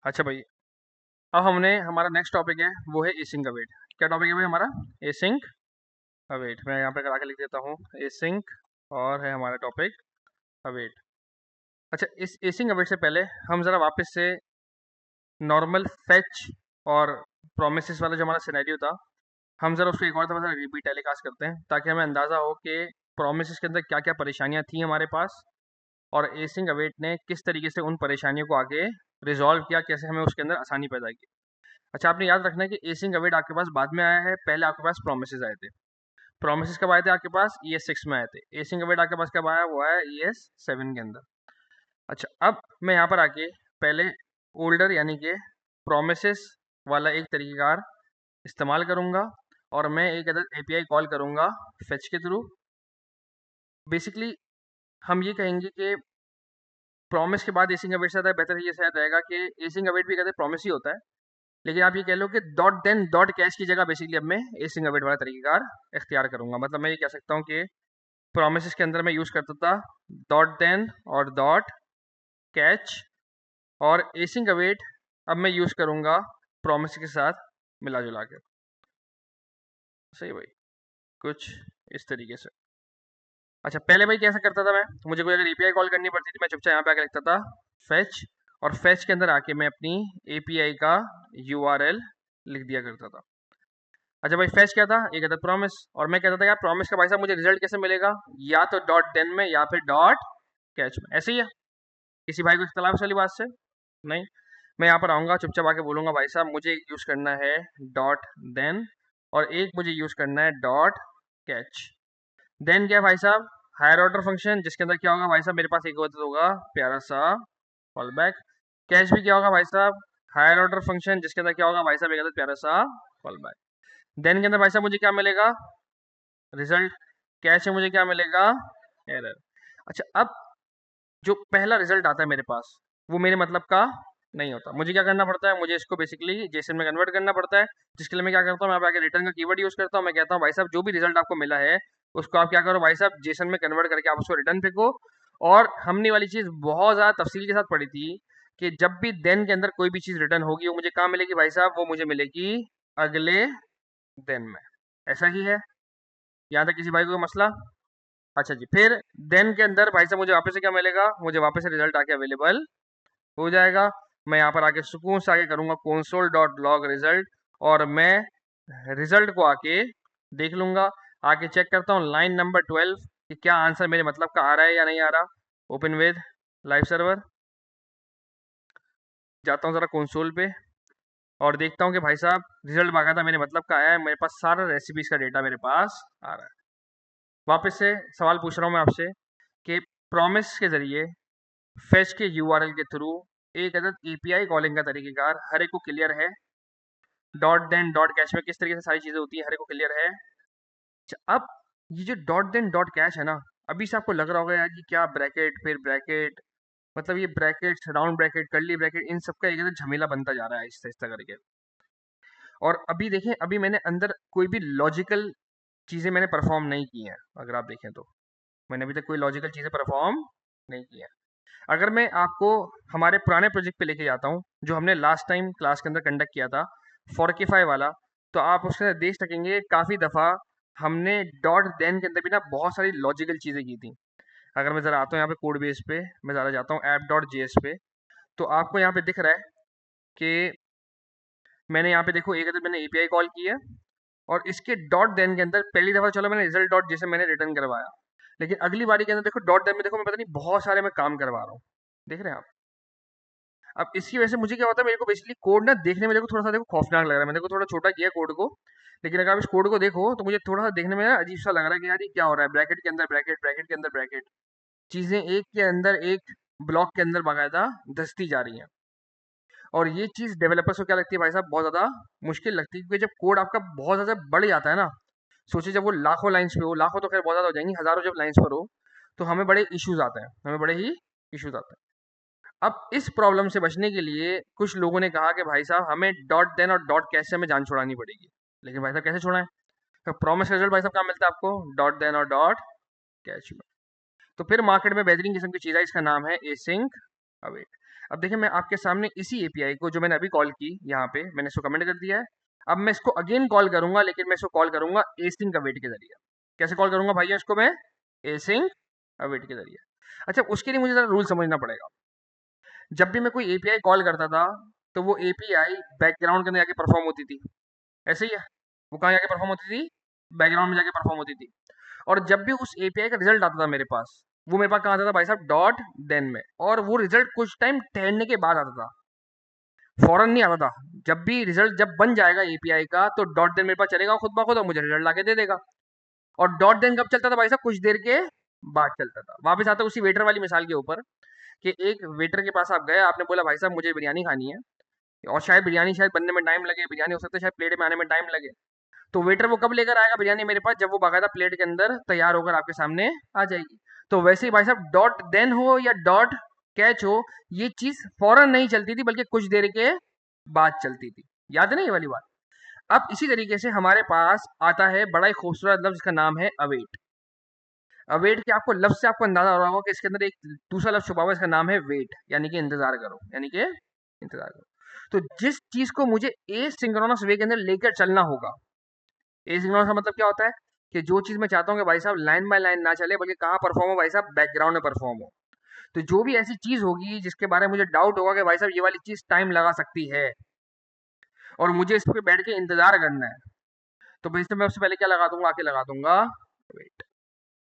अच्छा भाई, अब हमने हमारा नेक्स्ट टॉपिक है वो है एसिंक अवेट। क्या टॉपिक है भाई हमारा? Async await. मैं यहाँ पे करा के लिख देता हूँ एसिंक, और है हमारा टॉपिक अवेट। अच्छा, इस एसिंक अवेट से पहले हम ज़रा वापस से नॉर्मल फेच और प्रोमिसेस वाला जो हमारा सिनेरियो था, हम ज़रा उसको एक और दफ़ा रिपीट टेलीकास्ट करते हैं ताकि हमें अंदाज़ा हो कि प्रोमिसेस के अंदर क्या क्या परेशानियाँ थी हमारे पास, और एसिंक अवेट ने किस तरीके से उन परेशानियों को आगे रिजॉल्व किया, कैसे हमें उसके अंदर आसानी पैदा की। अच्छा, आपने याद रखना है कि एसिंक अवेट आपके पास बाद में आया है, पहले आपके पास प्रोमिसेस आए थे। प्रोमिसेस कब आए थे आपके पास? ES6 में आए थे। एसिंक अवेट आपके पास कब आया? वो आया ES7 के अंदर। अच्छा, अब मैं यहाँ पर आके पहले ओल्डर यानी कि प्रोमिसेस वाला एक तरीक़ेकार इस्तेमाल करूँगा, और मैं एक अदर API कॉल करूँगा फेच के थ्रू। बेसिकली हम ये कहेंगे कि प्रॉमिस के बाद एसिंक अवेट से ज़्यादा बेहतर ये शायद रहेगा कि एसिंक अवेट भी कहते प्रॉमिस ही होता है, लेकिन आप ये कह लो कि डॉट देन डॉट कैश की जगह बेसिकली अब मैं एसिंक अवेट वाला तरीकेकार इख्तियार करूंगा। मतलब मैं ये कह सकता हूँ कि प्रोमिस के अंदर मैं यूज़ करता था डॉट देन और डॉट कैच, और एसिंक अवेट अब मैं यूज़ करूंगा प्रोमिस के साथ मिला जुला के। सही भाई, कुछ इस तरीके से। अच्छा, पहले भाई कैसा करता था मैं? मुझे कोई अगर API कॉल करनी पड़ती थी, मैं चुपचाप यहाँ पे आके लिखता था फेच, और फेच के अंदर आके मैं अपनी API का URL लिख दिया करता था। अच्छा भाई, फेच क्या था? एक अदर प्रॉमिस, और मैं कहता था यार प्रॉमिस का भाई साहब मुझे रिजल्ट कैसे मिलेगा? या तो डॉट देन में या फिर डॉट कैच में। ऐसे ही है, किसी भाई को इख्तलाफ वाली बात से नहीं। मैं यहाँ पर आऊँगा, चुपचाप आके बोलूँगा भाई साहब मुझे एक यूज़ करना है डॉट देन, और एक मुझे यूज़ करना है डॉट कैच। देन क्या है भाई साहब? हायर ऑर्डर फंक्शन, जिसके अंदर क्या होगा भाई साहब? मेरे पास एक होगा प्यारा सा कॉल बैक। कैच भी क्या होगा भाई साहब? हायर ऑर्डर फंक्शन, जिसके अंदर क्या होगा भाई साहब? एक अंदर प्यारा सा कॉल बैक। देन के अंदर भाई साहब मुझे क्या मिलेगा? रिजल्ट। कैच में मुझे क्या मिलेगा? एरर। अच्छा, अब जो पहला रिजल्ट आता है मेरे पास, वो मेरे मतलब का नहीं होता। मुझे क्या करना पड़ता है? मुझे इसको बेसिकली जेसन में कन्वर्ट करना पड़ता है, जिसके लिए मैं क्या करता हूँ, मैं आगे रिटर्न का कीवर्ड यूज करता हूँ। मैं कहता हूँ भाई साहब जो भी रिजल्ट आपको मिला है उसको आप क्या करो भाई साहब, जेसन में कन्वर्ट करके आप उसको रिटर्न फेंको। और हमने वाली चीज बहुत ज्यादा तफसील के साथ पढ़ी थी कि जब भी देन के अंदर कोई भी चीज रिटर्न होगी वो मुझे कहाँ मिलेगी भाई साहब? वो मुझे मिलेगी अगले देन में। ऐसा ही है, यहाँ तक किसी भाई को कोई मसला? अच्छा जी, फिर देन के अंदर भाई साहब मुझे वापस से क्या मिलेगा? मुझे वापस से रिजल्ट आके अवेलेबल हो जाएगा। मैं यहाँ पर आके सुकून से आगे करूँगा console डॉट लॉग रिजल्ट, और मैं रिजल्ट को आके देख लूँगा। आके चेक करता हूँ लाइन नंबर 12 कि क्या आंसर मेरे मतलब का आ रहा है या नहीं आ रहा। ओपन विद लाइव सर्वर, जाता हूँ ज़रा कंसोल पे और देखता हूँ कि भाई साहब रिजल्ट बाकायदा मेरे मतलब का आया है। मेरे पास सारा रेसिपीज का डेटा मेरे पास आ रहा है। वापस से सवाल पूछ रहा हूँ मैं आपसे कि प्रॉमिस के जरिए फेच के URL के थ्रू एक अदद API कॉलिंग का तरीकेकार हर एक को क्लियर है? डॉट देन डॉट कैश में किस तरीके से सारी चीज़ें होती हैं, हर एक को क्लियर है? अच्छा, अब ये जो डॉट देन डॉट कैश है ना, अभी से आपको लग रहा होगा यार कि क्या ब्रैकेट फिर ब्रैकेट, मतलब ये bracket round bracket curly bracket in सब का एक अदद झमेला बनता जा रहा है आहिस्ता आहिस्ता करके। और अभी देखें, अभी मैंने अंदर कोई भी लॉजिकल चीज़ें मैंने परफॉर्म नहीं की हैं। अगर आप देखें तो मैंने अभी तक कोई लॉजिकल चीज़ें परफॉर्म नहीं की हैं। अगर मैं आपको हमारे पुराने प्रोजेक्ट पे लेके जाता हूँ जो हमने लास्ट टाइम क्लास के अंदर कंडक्ट किया था, फॉर्किफाई वाला, तो आप उसके अंदर देख सकेंगे काफ़ी दफ़ा हमने डॉट देन के अंदर भी ना बहुत सारी लॉजिकल चीज़ें की थी। अगर मैं ज़रा आता हूँ यहाँ पे कोड बेस पे, मैं ज़रा जाता हूँ app.js पे, तो आपको यहाँ पे दिख रहा है कि मैंने यहाँ पे देखो एक अदर मैंने API कॉल की है, और इसके डॉट देन के अंदर पहली दफ़ा चलो मैंने रिजल्ट डॉट जैसे मैंने रिटर्न करवाया, लेकिन अगली बारी के अंदर देखो डॉट देन में देखो मैं पता नहीं बहुत सारे मैं काम करवा रहा हूँ। देख रहे हैं आप? अब इसकी वजह से मुझे क्या होता है, मेरे को बेसिकली कोड ना देखने में देखो थोड़ा सा देखो खौफनाक लग रहा है। मैंने देखो थोड़ा छोटा किया कोड को, लेकिन अगर आप इस कोड को देखो तो मुझे थोड़ा सा देखने में ना अजीब सा लग रहा है कि यार ये क्या हो रहा है? ब्रैकेट के अंदर ब्रैकेट, ब्रैकेट के अंदर ब्रैकेट, चीजें एक के अंदर एक ब्लॉक के अंदर बाकायदा धसती जा रही हैं। और ये चीज डेवलपर्स को क्या लगती है भाई साहब? बहुत ज्यादा मुश्किल लगती है, क्योंकि जब कोड आपका बहुत ज्यादा बढ़ जाता है ना, सोचिए जब वो लाखों लाइंस पे हो, लाखों तो खैर बहुत ज्यादा हो जाएंगी, हजारों जब लाइंस पर हो, तो हमें बड़े इश्यूज आते हैं, हमें बड़े ही इश्यूज आते हैं। अब इस प्रॉब्लम से बचने के लिए कुछ लोगों ने कहा कि भाई साहब हमें डॉट देन और डॉट कैश से हमें जान छुड़ानी पड़ेगी। लेकिन भाई साहब कैसे छुड़ाएं? तो प्रॉमिस रिजल्ट भाई साहब कहाँ मिलता है आपको? डॉट देन और डॉट कैश में। तो फिर मार्केट में बेहतरीन किस्म की चीज़ है, इसका नाम है एसिंक अवेट। अब देखिए मैं आपके सामने इसी एपीआई को जो मैंने अभी कॉल की यहाँ पे मैंने इसको कमेंट कर दिया है। अब मैं इसको अगेन कॉल करूंगा, लेकिन मैं इसको कॉल करूंगा एसिंक अवेट के जरिए। कैसे कॉल करूंगा भैया इसको मैं? एसिंक अवेट के जरिए। अच्छा, उसके लिए मुझे जरा रूल समझना पड़ेगा। जब भी मैं कोई एपीआई कॉल करता था तो वो एपीआई बैकग्राउंड के अंदर जाके परफॉर्म होती थी, ऐसे ही है। वो कहाँ जाके परफॉर्म होती थी? बैकग्राउंड में जाके परफॉर्म होती थी। और जब भी उस एपीआई का रिजल्ट आता था मेरे पास, वो मेरे पास कहाँ आता था भाई साहब? डॉट देन में। और वो रिजल्ट कुछ टाइम ठहरने के बाद आता था, फौरन नहीं आता था। जब भी रिजल्ट जब बन जाएगा एपीआई का तो डॉट देन मेरे पास चलेगा खुद ब खुद और मुझे रिजल्ट लाके दे देगा। और डॉट देन कब चलता था भाई साहब? कुछ देर के बाद चलता था। वापस आता उसी वेटर वाली मिसाल के ऊपर कि एक वेटर के पास आप गए, आपने बोला भाई साहब मुझे बिरयानी खानी है, और शायद बिरयानी शायद बनने में टाइम लगे, बिरयानी हो सकता है शायद प्लेट में आने में टाइम लगे। तो वेटर वो कब लेकर आएगा बिरयानी मेरे पास? जब वो बाकायदा प्लेट के अंदर तैयार होकर आपके सामने आ जाएगी। तो वैसे ही भाई साहब डॉट देन हो या डॉट कैच हो, ये चीज फौरन नहीं चलती थी बल्कि कुछ देर के बाद चलती थी। याद है ना ये वाली बात? अब इसी तरीके से हमारे पास आता है बड़ा ही खूबसूरत लफ्ज, इसका नाम है अवेट। अवेट के आपको लफ्ज से आपको अंदाजा हो रहा होगा कि इसके अंदर एक दूसरा लफ्ज छुपा हुआ है, इसका नाम है वेट, यानी कि इंतजार करो, यानी कि इंतजार करो। तो जिस चीज को मुझे ए सिंक्रोनस वे के अंदर लेकर चलना होगा, ए सिंक्रोनस का मतलब क्या होता है कि जो चीज मैं चाहता हूँ कि भाई साहब लाइन बाय लाइन ना चले बल्कि कहाँ परफॉर्म हो भाई साहब? बैकग्राउंड में परफॉर्म हो। तो जो भी ऐसी चीज होगी जिसके बारे में मुझे डाउट होगा कि भाई साहब ये वाली चीज टाइम लगा सकती है और मुझे इस पे बैठ के इंतजार करना है, तो भाई साहब मैं उससे पहले क्या लगा दूंगा? आके लगा दूंगा वेट।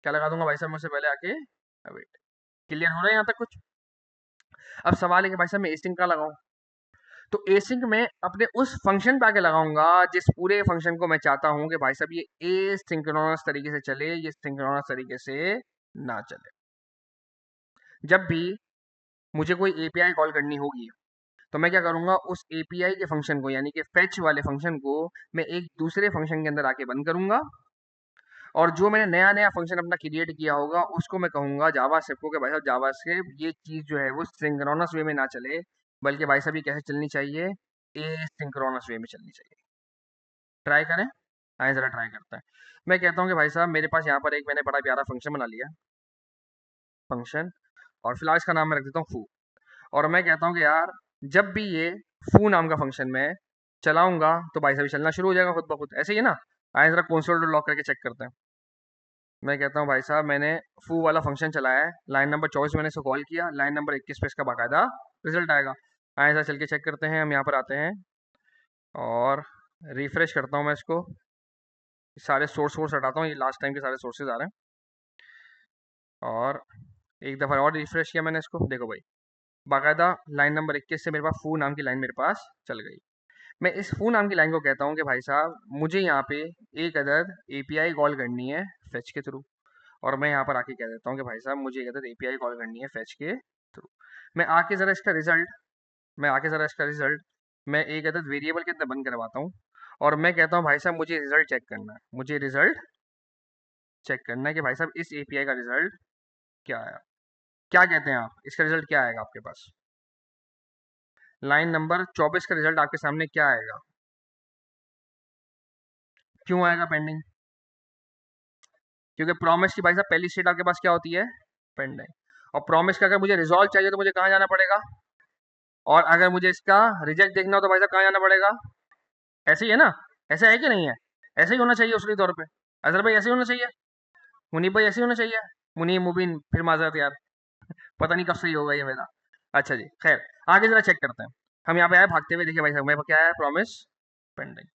क्या लगा दूंगा भाई साहब? मैं उससे पहले आके वेट। क्लियर हो रहा है यहाँ तक कुछ? अब सवाल है कि भाई साहब मैं एसिंक का लगाऊं। तो एसिंक में अपने उस फंक्शन पे आके लगाऊंगा जिस पूरे फंक्शन को मैं चाहता हूं कि भाई साहब ये ए सिंक्रोनस तरीके से चले, ये सिंक्रोनस तरीके से ना चले। जब भी मुझे कोई एपीआई कॉल करनी होगी तो मैं क्या करूंगा? उस एपीआई के फंक्शन को, यानी कि फेच वाले फंक्शन को, मैं एक दूसरे फंक्शन के अंदर आके बंद करूंगा। और जो मैंने नया नया फंक्शन अपना क्रिएट किया होगा उसको मैं कहूंगा जावा स्क्रिप्ट को कि भाई साहब जावा स्क्रिप्ट ये चीज जो है वो सिंक्रोनस वे में ना चले, बल्कि भाई साहब ये कैसे चलनी चाहिए? ए सिंक्रोनस वे में चलनी चाहिए। ट्राई करें, आए जरा ट्राई करते हैं। मैं कहता हूँ कि भाई साहब मेरे पास यहाँ पर एक मैंने बड़ा प्यारा फंक्शन बना लिया, फंक्शन, और फिलहाल इसका नाम मैं रख देता हूँ फू। और मैं कहता हूँ कि यार जब भी ये फू नाम का फंक्शन मैं चलाऊंगा तो भाई साहब ये चलना शुरू हो जाएगा खुद ब खुद। ऐसे ही है ना? आए जरा कंसोल लॉक करके चेक करते हैं। मैं कहता हूँ भाई साहब मैंने फू वाला फंक्शन चलाया है, लाइन नंबर 24 मैंने इसको कॉल किया, लाइन नंबर 21 पे इसका बाकायदा रिजल्ट आएगा। आए जरा चल के चेक करते हैं। हम यहाँ पर आते हैं और रिफ्रेश करता हूँ मैं इसको, सारे सोर्स हटाता हूँ, ये लास्ट टाइम के सारे सोर्सेज आ रहे हैं। और एक दफ़ा और रिफ्रेश किया मैंने इसको, देखो भाई बाकायदा लाइन नंबर 21 से मेरे पास फू नाम की लाइन मेरे पास चल गई। मैं इस फू नाम की लाइन को कहता हूँ कि भाई साहब मुझे यहाँ पे एक अदद एपीआई कॉल करनी है फेच के थ्रू। और मैं यहाँ पर आके कह देता हूँ कि भाई साहब मुझे एक अदद एपीआई कॉल करनी है फेच के थ्रू। मैं आके ज़रा इसका रिजल्ट मैं आके ज़रा इसका रिजल्ट मैं एक अदद वेरिएबल के अंदर बंद करवाता हूँ। और मैं कहता हूँ भाई साहब मुझे रिजल्ट चेक करना है, मुझे रिजल्ट चेक करना है कि भाई साहब इस एपीआई का रिजल्ट क्या आया। क्या कहते हैं आप, इसका रिजल्ट क्या आएगा आपके पास? लाइन नंबर 24 का रिजल्ट आपके सामने क्या आएगा? क्यों आएगा पेंडिंग? क्योंकि प्रॉमिस की भाई साहब पहली स्टेट आपके पास क्या होती है? पेंडिंग। और प्रॉमिस का अगर मुझे रिजॉल्व चाहिए तो मुझे कहाँ जाना पड़ेगा? और अगर मुझे इसका रिजेक्ट देखना हो तो भाई साहब कहाँ जाना पड़ेगा? ऐसे ही है ना? ऐसा है कि नहीं है? ऐसे ही होना चाहिए उसके तौर पे। अजहर भाई ऐसे ही होना चाहिए, मुनीब भाई ऐसे ही होना चाहिए। मुनीब मुबीन फिर माजरत यार, पता नहीं कब सही होगा ये मेरा। अच्छा जी, खैर आगे जरा चेक करते हैं। हम यहाँ पे आए भागते हुए, देखिए भाई साहब मेरे पास क्या है? Promise pending.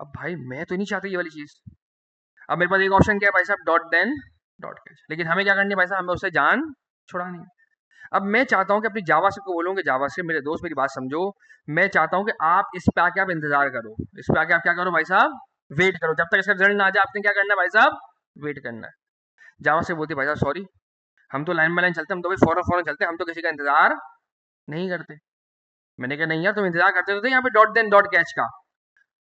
अब भाई मैं तो नहीं चाहता ये वाली चीज। अब मेरे पास एक ऑप्शन क्या है भाई साहब? Dot then dot catch. लेकिन हमें क्या करनी है भाई साहब? हमें उससे जान छुड़ानी है। अब मैं चाहता हूँ कि अपनी जावा से को बोलूँ कि जावा से मेरे दोस्त मेरी बात समझो, मैं चाहता हूँ कि आप इस पे आके आप इंतजार करो, इस पे आके आप क्या करो भाई साहब? वेट करो, जब तक इसका रिजल्ट ना आ जाए आपने क्या करना है भाई साहब? वेट करना है। जावा से बोलती भाई साहब सॉरी, हम तो लाइन बाय लाइन चलते हैं, हम तो भाई फौरन फौरन चलते हैं, हम तो किसी का इंतजार नहीं करते। मैंने कहा नहीं यार तुम इंतजार करते तो थे यहाँ पे डॉट देन डॉट कैच का।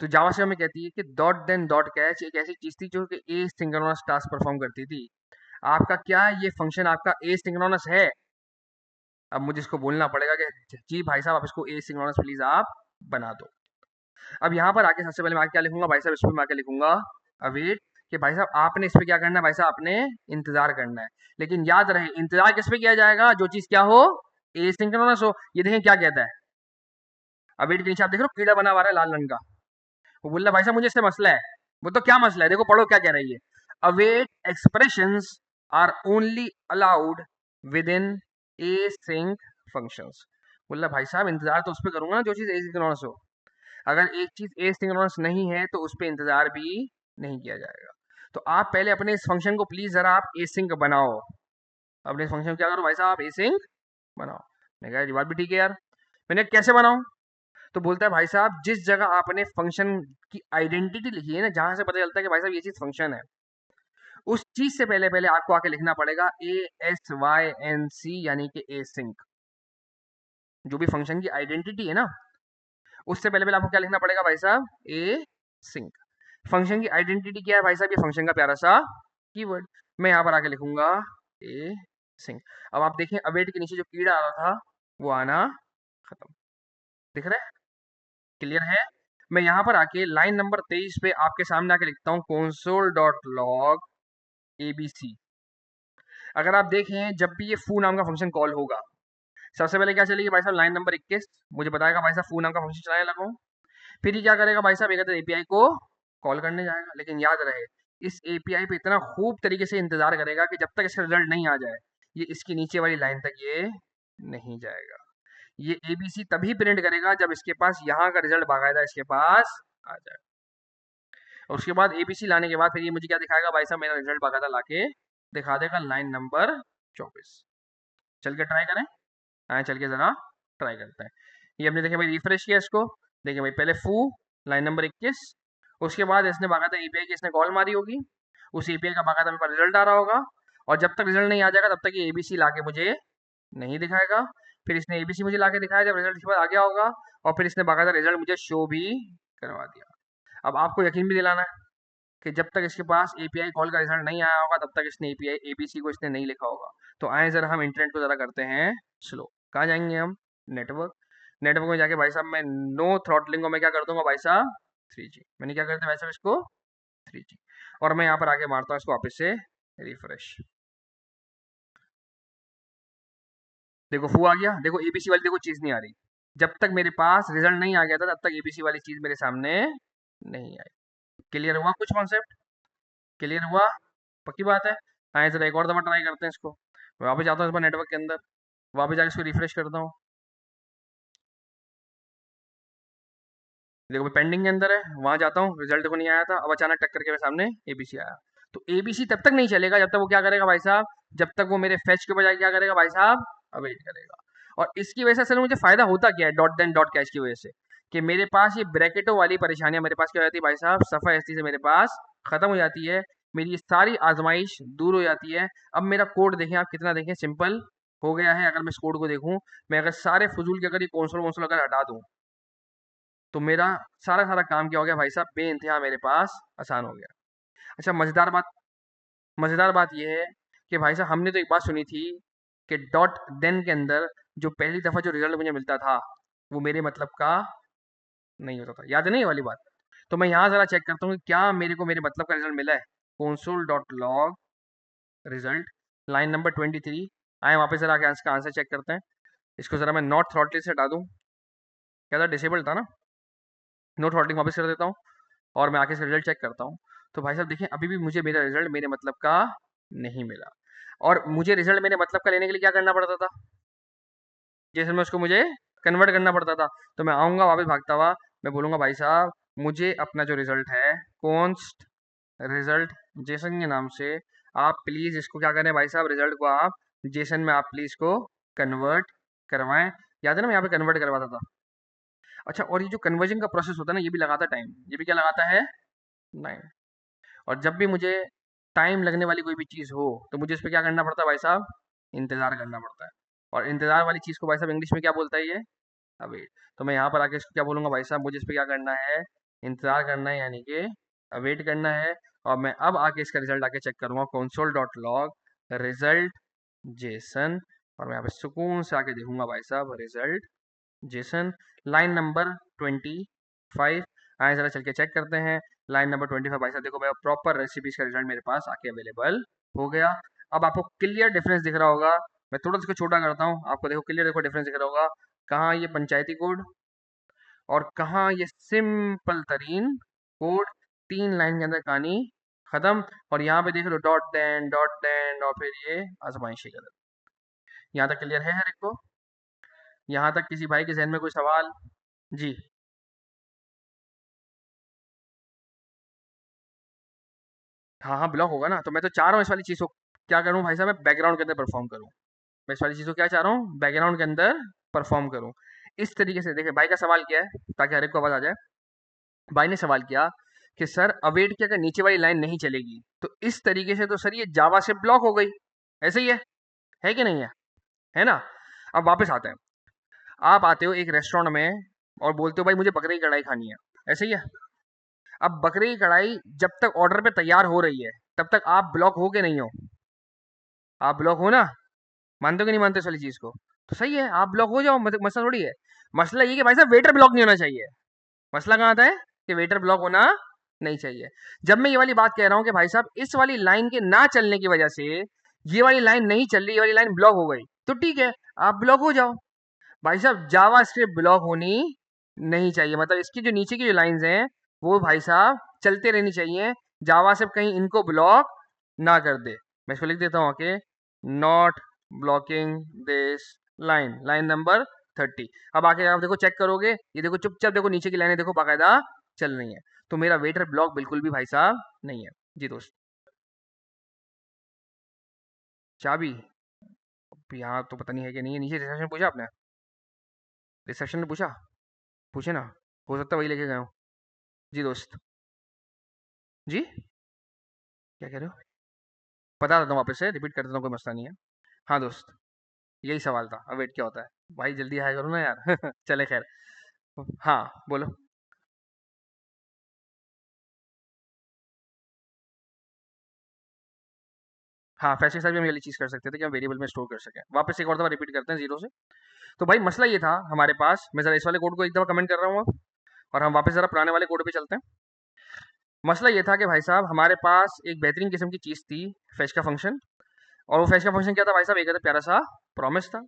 तो जावा से हमें कहती है कि डॉट देन डॉट कैच एक ऐसी चीज थी जो कि ए सिंक्रोनस टास्क परफॉर्म करती थी। आपका क्या ये फंक्शन आपका ए सिंक्रोनस है? अब मुझे इसको बोलना पड़ेगा कि जी भाई साहब आप इसको ए सिंक्रोनस प्लीज आप बना दो। अब यहाँ पर आके सबसे पहले मैं आके क्या लिखूंगा भाई साहब? इस पे मैं आके लिखूंगा अवेट, कि भाई साहब आपने इस पे क्या करना है? भाई साहब आपने इंतजार करना है। लेकिन याद रहे इंतजार किस पे किया जाएगा? जो चीज क्या हो? एसिंक्रोनस हो, ये देखें क्या कहता है, अवेट के नीचे आप देख रहे हो कीड़ा बना हुआ है लाल रंग का, वो बोल रहा है भाई साहब मुझे इससे मसला है। वो तो क्या मसला है, देखो पढ़ो क्या कह रही है, await expressions are only allowed within async functions. बोल रहा है भाई साहब इंतजार तो उस पर करूंगा ना जो चीज एसिंक्रोनस हो, अगर एक चीज एसिंक्रोनस नहीं है तो उस पर इंतजार भी नहीं किया जाएगा। तो आप पहले अपने इस फंक्शन को प्लीज जरा आप एसिंक बनाओ, अपने इस फंक्शन को क्या करो भाई साहब, आप एसिंक बनाओ। मैं कहा ये बात भी ठीक है यार, मैंने कैसे बनाऊं, तो बोलता है भाई साहब जिस जगह आपने फंक्शन की आइडेंटिटी लिखी है ना, जहां से पता चलता है कि भाई साहब ये चीज फंक्शन है, उस चीज से पहले पहले आपको आके लिखना पड़ेगा ASYNC, यानी कि एसिंक। जो भी फंक्शन की आइडेंटिटी है ना, उससे पहले पहले आपको क्या लिखना पड़ेगा भाई साहब, ए सिंक। फंक्शन की आइडेंटिटी क्या है भाई साहब, ये फंक्शन का प्यारा सा कीवर्ड। मैं यहाँ पर आके लिखूंगा ए सिंक। अब आप देखें अवेट के नीचे जो कीड़ा आ रहा था वो आना खत्म, दिख रहा है, क्लियर है। मैं यहाँ पर आके लाइन नंबर 23 पे आपके सामने आके लिखता हूँ console.log abc। अगर आप देखें जब भी ये फू नाम का फंक्शन कॉल होगा, सबसे पहले क्या चलेगी भाई साहब, लाइन नंबर 21 मुझे बताएगा भाई साहब फू नाम का फंक्शन चलाने लगा हूँ। फिर ये क्या करेगा भाई साहब, एक एपीआई को कॉल करने जाएगा, लेकिन याद रहे इस एपीआई पे इतना खूब तरीके से इंतजार करेगा कि जब तक इसका रिजल्ट नहीं आ जाए, ये इसकी नीचे वाली लाइन तक ये नहीं जाएगा। ये एबीसी तभी प्रिंट करेगा जब इसके पास यहाँ का रिजल्ट बाकायदा इसके पास आ जाए। और उसके बाद एबीसी लाने के बाद फिर ये मुझे क्या दिखाएगा भाई साहब, मेरा रिजल्ट बाकायदा लाके दिखा देगा लाइन नंबर 24। चल के ट्राई करें, आए चल के जरा ट्राई करते हैं। ये हमने देखे भाई रिफ्रेश किया इसको, देखिए भाई पहले फू लाइन नंबर 21, उसके बाद इसने बाकायदा एपीआई की इसने कॉल मारी होगी, उस एपीआई का बाकायदा मेरे पास रिजल्ट आ रहा होगा, और जब तक रिजल्ट नहीं आ जाएगा तब तक ये एबीसी लाके मुझे नहीं दिखाएगा। फिर इसने एबीसी मुझे लाके दिखाया जब रिजल्ट इसके बाद आ गया होगा, और फिर इसने बाकायदा रिजल्ट मुझे शो भी करवा दिया। अब आपको यकीन भी दिलाना है कि जब तक इसके पास एपीआई कॉल का रिजल्ट नहीं आया होगा तब तक इसने एपीआई एबीसी को इसने नहीं लिखा होगा। तो आए जरा हम इंटरनेट को जरा करते हैं स्लो। कहाँ जाएंगे हम, नेटवर्क। नेटवर्क में जाके भाई साहब मैं नो थ्रॉटलिंग को मैं क्या कर दूंगा भाई साहब 3G। मैंने क्या करता है भाई साहब इसको 3G, और मैं यहाँ पर आके मारता हूँ इसको वापस से रिफ्रेश। देखो फू आ गया, देखो एबीसी वाली देखो चीज नहीं आ रही, जब तक मेरे पास रिजल्ट नहीं आ गया था तब तक एबीसी वाली चीज मेरे सामने नहीं आई। क्लियर हुआ कुछ कॉन्सेप्ट, क्लियर हुआ, पक्की बात है। हाँ सर एक और दफ़ा ट्राई करते हैं इसको, मैं वापस जाता हूँ इस बार नेटवर्क के अंदर, वापस जाकर इसको रिफ्रेश करता हूँ। देखो पेंडिंग के अंदर है, वहां जाता हूँ रिजल्ट को नहीं आया था, अब अचानक टक्कर के मेरे सामने एबीसी आया। तो एबीसी तब तक नहीं चलेगा जब तक वो क्या करेगा भाई साहब, जब तक वो मेरे फेच के बजाय क्या करेगा भाई साहब, अवेट करेगा। और इसकी वजह से असल में मुझे फायदा होता क्या है डॉट देन डॉट कैच की वजह से, कि मेरे पास ये ब्रैकेटों वाली परेशानियां मेरे पास क्या हो जाती है भाई साहब, सफा एसटी से मेरे पास खत्म हो जाती है, मेरी ये सारी आजमाइश दूर हो जाती है। अब मेरा कोड देखें आप, कितना देखें सिंपल हो गया है। अगर मैं इस कोड को देखूं, मैं अगर सारे फजूल के अगर ये कौंसल वोंसल अगर हटा दूं, तो मेरा सारा सारा काम क्या हो गया भाई साहब, बेइंतहा मेरे पास आसान हो गया। अच्छा मजेदार बात यह है कि भाई साहब हमने तो एक बात सुनी थी कि डॉट देन के अंदर जो पहली दफा जो रिजल्ट मुझे मिलता था वो मेरे मतलब का नहीं होता था, याद है नहीं ये वाली बात। तो मैं यहाँ जरा चेक करता हूँ कि क्या मेरे को मेरे मतलब का रिजल्ट मिला है। console dot log result line number 23। आए वापस जरा आके इसका आंसर चेक करते हैं। इसको जरा मैं नॉट थ्रॉटलिंग से हटा दूँ, क्या था डिसेबल था ना, नो थ्रॉटलिंग वापस कर देता हूँ, और मैं आके इसका रिजल्ट चेक करता हूँ। तो भाई साहब देखिए अभी भी मुझे मेरा रिजल्ट मेरे मतलब का नहीं मिला, और मुझे रिजल्ट मेरे मतलब का लेने के लिए क्या करना पड़ता था, जैसे में उसको मुझे कन्वर्ट करना पड़ता था। तो मैं आऊँगा वापस भागता हुआ, मैं बोलूँगा भाई साहब मुझे अपना जो रिजल्ट है कॉन्स्ट रिजल्ट जेसन के नाम से, आप प्लीज़ इसको क्या करें भाई साहब, रिजल्ट को आप जेसन में आप प्लीज़ को कन्वर्ट करवाएं। याद है ना मैं यहाँ पे कन्वर्ट करवाता था। अच्छा और ये जो कन्वर्जन का प्रोसेस होता है ना, ये भी लगाता टाइम, ये भी क्या लगाता है, टाइम। और जब भी मुझे टाइम लगने वाली कोई भी चीज़ हो तो मुझे इस पे क्या करना पड़ता है भाई साहब, इंतज़ार करना पड़ता है। और इंतज़ार वाली चीज़ को भाई साहब इंग्लिश में क्या बोलता है ये, अवेट। तो मैं यहाँ पर आके इसको क्या बोलूँगा भाई साहब, मुझे इस पे क्या करना है, इंतज़ार करना है, यानी कि अवेट करना है। और मैं अब आके इसका रिजल्ट आके चेक करूँगा console dot log result Jason, और मैं यहाँ पे सुकून से आके देखूंगा भाई साहब रिजल्ट जेसन लाइन नंबर 25। आए जरा चल के चेक करते हैं लाइन नंबर 25। भाई साहब देखो भाई प्रॉपर रेसिपीज का रिजल्ट मेरे पास आके अवेलेबल हो गया। अब आपको क्लियर डिफरेंस दिख रहा होगा मैं थोड़ा इसको छोटा करता हूँ, आपको देखो क्लियर, देखो डिफरेंस दिख रहा होगा, कहाँ ये पंचायती कोड और कहाँ ये सिंपल तरीन कोड, 3 लाइन के अंदर कहानी खत्म। और यहाँ पे देख लो डॉट देन और फिर ये आजमाइशी गलत। यहाँ तक क्लियर है हर एक को? यहाँ तक किसी भाई के जहन में कोई सवाल? जी। हाँ हाँ, ब्लॉक होगा ना, तो मैं तो चाह रहा हूँ इस वाली चीज़ को क्या करूँ भाई साहब, मैं बैकग्राउंड के अंदर परफॉर्म करूँ। मैं इस वाली चीज़ को क्या चाह रहा हूँ, बैकग्राउंड के अंदर परफॉर्म करूँ। इस तरीके से देखिए भाई का सवाल क्या है, ताकि हर एक को आवाज़ आ जाए। भाई ने सवाल किया कि सर अवेट की अगर नीचे वाली लाइन नहीं चलेगी तो इस तरीके से तो सर ये जावा से ब्लॉक हो गई, ऐसे ही है कि नहीं है ना? अब वापस आते हैं। आप आते हो एक रेस्टोरेंट में और बोलते हो भाई मुझे बकरे की कढ़ाई खानी है, ऐसे ही है? अब बकरे की कढ़ाई जब तक ऑर्डर पे तैयार हो रही है तब तक आप ब्लॉक हो के नहीं हो? आप ब्लॉक हो ना? मानते हो कि नहीं मानते इस वाली चीज को? तो सही है, आप ब्लॉक हो जाओ, मसला थोड़ी है। मसला ये कि भाई साहब वेटर ब्लॉक नहीं होना चाहिए। मसला कहाँ आता है कि वेटर ब्लॉक होना नहीं चाहिए। जब मैं ये वाली बात कह रहा हूँ कि भाई साहब इस वाली लाइन के ना चलने की वजह से ये वाली लाइन नहीं चल रही, ये वाली लाइन ब्लॉक हो गई, तो ठीक है, आप ब्लॉक हो जाओ। भाई साहब जावा स्क्रिप्ट ब्लॉक होनी नहीं चाहिए, मतलब इसकी जो नीचे की जो लाइंस हैं वो भाई साहब चलते रहनी चाहिए, जावा स्क्रिप्ट कहीं इनको ब्लॉक ना कर दे। मैं इसको लिख देता हूँ कि not blocking this line, line number 30। अब आके आप देखो, चेक करोगे, ये देखो चुपचाप देखो नीचे की लाइनें देखो बाकायदा चल रही है, तो मेरा वेटर ब्लॉक बिल्कुल भी भाई साहब नहीं है। जी दोस्त। चाबी? अब यहाँ तो पता नहीं है कि नहीं है, नीचे रिसेप्शन पूछा आपने? रिसेप्शन ने पूछा? पूछे ना, हो सकता है वही लेके गए हो। जी दोस्त। जी, क्या कह रहे हो? बता देता हूँ वापस से, रिपीट कर देता हूँ, कोई मसला नहीं है। हाँ दोस्त, यही सवाल था, अब वेट क्या होता है? भाई जल्दी आया करो ना यार। चले खैर। हाँ बोलो। हाँ, फैच के साथ भी हम ये वाली चीज़ कर सकते थे कि हम वेरिएबल में स्टोर कर सकें। वापस एक और दफ़ा रिपीट करते हैं जीरो से। तो भाई मसला ये था हमारे पास, मैं ज़रा इस वाले कोड को एक दफ़ा कमेंट कर रहा हूँ अब, और हम वापस ज़रा पुराने वाले कोड पे चलते हैं। मसला ये था कि भाई साहब हमारे पास एक बेहतरीन किस्म की चीज़ थी, फैच का फंक्शन। और वो फैच का फंक्शन क्या था भाई साहब, एक प्यारा सा प्रॉमिस था।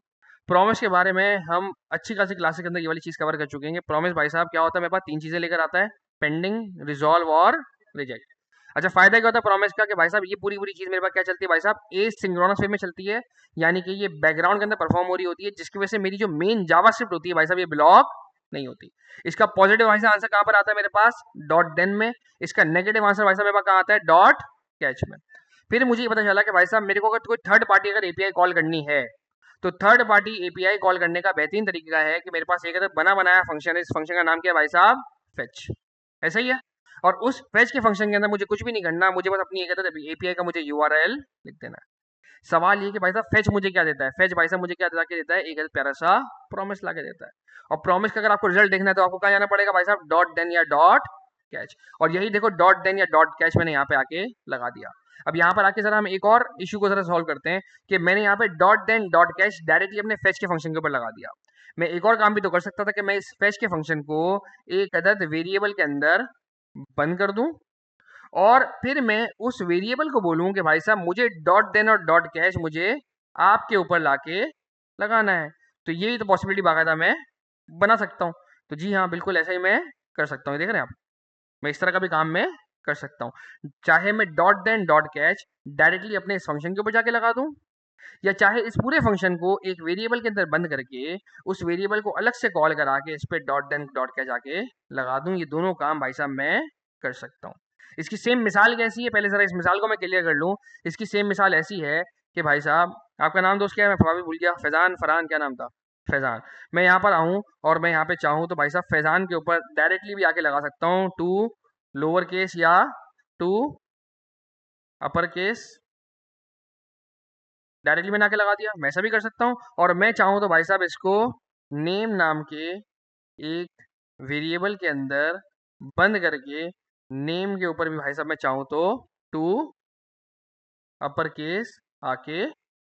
प्रॉमिस के बारे में हम अच्छी खासी क्लास के अंदर ये वाली चीज़ कवर कर चुके हैं। प्रॉमिस भाई साहब क्या होता है, मेरे पास 3 चीज़ें लेकर आता है, पेंडिंग, रिजॉल्व और रिजेक्ट। अच्छा, फायदा क्या होता है प्रॉमिस का कि भाई साहब ये पूरी पूरी चीज़ मेरे पास क्या चलती है भाई साहब, ए सिंक्रोनस वे में चलती है, यानी कि ये बैकग्राउंड के अंदर परफॉर्म हो रही होती है, जिसकी वजह से मेरी जो मेन जावास्क्रिप्ट होती है भाई साहब ये ब्लॉक नहीं होती। इसका पॉजिटिव भाई साहब आंसर कहाँ पर आता है मेरे पास, डॉट देन में। इसका नेगेटिव आंसर भाई साहब मेरे पास कहाँ आता है, डॉट कैच में। फिर मुझे ये पता चला कि भाई साहब मेरे को अगर कोई थर्ड पार्टी अगर एपीआई कॉल करनी है, तो थर्ड पार्टी एपीआई कॉल करने का बेहतरीन तरीका है कि मेरे पास एक बना बनाया फंक्शन है, इस फंक्शन का नाम क्या है भाई साहब, फेच। ऐसा ही है। और उस फेच के फंक्शन के अंदर मुझे कुछ भी नहीं करना, मुझे बस अपनी एक एपीआई का मुझे यूआरएल लिख देना है। सवाल ये कि भाई साहब फेच मुझे क्या देता है, फेच भाई साहब मुझे क्या ला के देता है, एक प्यारा सा प्रॉमिस ला के देता है। और प्रॉमिस का अगर आपको रिजल्ट देखना है तो आपको कहाँ जाना पड़ेगा भाई साहब, डॉट देन या डॉट कैच। और यही देखो डॉट देन या डॉट कैच मैंने यहाँ पे आके लगा दिया। अब यहाँ पर आके जरा हम एक और इशू को जरा सॉल्व करते हैं कि मैंने यहाँ पे dot then dot catch directly अपने फेच के फंक्शन के ऊपर लगा दिया। मैं एक और काम भी तो कर सकता था कि मैं इस फेच के फंक्शन को एक अदद वेरिएबल के अंदर बंद कर दूं, और फिर मैं उस वेरिएबल को बोलूं कि भाई साहब मुझे डॉट देन और डॉट कैश मुझे आपके ऊपर लाके लगाना है। तो यही तो पॉसिबिलिटी बाकायदा मैं बना सकता हूँ। तो जी हाँ, बिल्कुल ऐसा ही मैं कर सकता हूँ, देख रहे हैं आप, मैं इस तरह का भी काम मैं कर सकता हूँ। चाहे मैं dot then dot catch directly अपने इस फंक्शन के ऊपर जाके लगा दूं, या चाहे इस पूरे फंक्शन को एक वेरिएबल के अंदर बंद करके उस वेरिएबल को अलग से कॉल करा के इस पे डॉट देन डॉट कैच आके लगा दूं। ये दोनों काम भाई साहब मैं कर सकता हूँ। इसकी सेम मिसाल कैसी है, पहले जरा इस मिसाल को मैं क्लियर कर लूँ। इसकी सेम मिसाल ऐसी है कि भाई साहब, आपका नाम दोस्त क्या है, मैं अभी भूल गया, फैजान, फरहान, क्या नाम था, फैजान। मैं यहाँ पर आऊँ और मैं यहाँ पे चाहूँ तो भाई साहब फैजान के ऊपर डायरेक्टली भी आके लगा सकता हूँ टू लोअर केस या टू अपर केस, डायरेक्टली मैंने आके लगा दिया, मैं ऐसा भी कर सकता हूँ। और मैं चाहूँ तो भाई साहब इसको नेम नाम के एक वेरिएबल के अंदर बंद करके नेम के ऊपर भी भाई साहब मैं चाहूँ तो टू अपर केस आके